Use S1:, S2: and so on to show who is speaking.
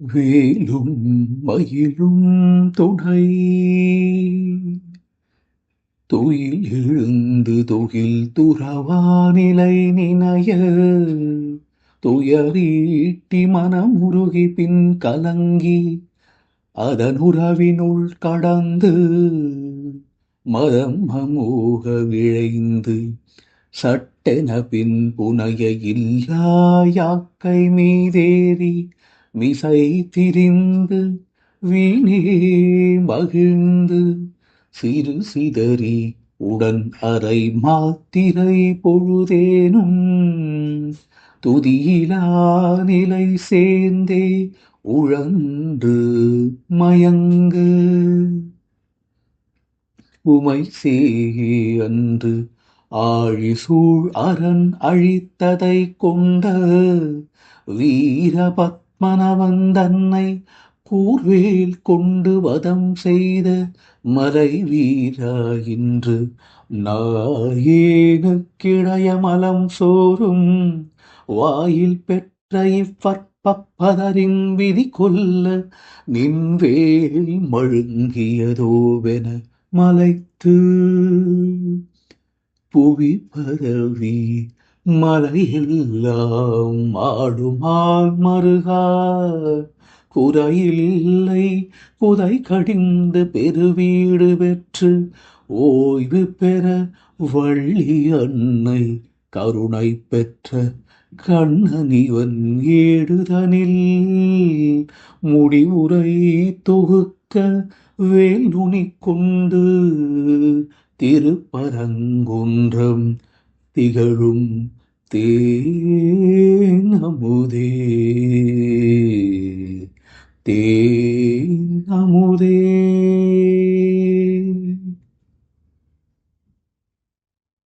S1: வேலும் மயிலும் துணை துயில் எழுந்து துகில் துறவானிலை நினைய துயரீட்டி மனமுருகி பின் கலங்கி அதன் உறவினுள் கடந்து மதம் அமோக விழைந்து சட்டென பின் புனைய இல்லாயாக்கை மீதேறி மிசை திரிந்து வீணே மகிழ்ந்து சிறு சிதறி உடன் அறை மாத்திரை பொழுதேனும் துதியிலா நிலை சேர்ந்தே உழன்று மயங்கு உமை அன்று ஆழிசூழ் அரண் அழித்ததை கொண்ட வீர பத்மனவன் தன்னை கூர்வேல் கொண்டு வதம் செய்த மலை வீரா இன்று நாயேனுக்கிடைய மலம் சோறும் வாயில் பெற்ற இவ்வற்பப்பதரின் விதி கொல்ல நின்வேல் மழுங்கியதோவென மலைத்து புவி பரவி மலையெல்லாம் ஆடுமால் மருகா குறையில்லை புதை கடிந்து பெருவீடு பெற்று ஓய்வு பெற வள்ளி அன்னை கருணை பெற்ற கண்ணனிவன் ஏடுதனில் முடிவுரை தொகுக்க வேல் நுனி கொண்டு திருப்பரங்குன்றம் திகழும் தேனமுதே தேனமுதே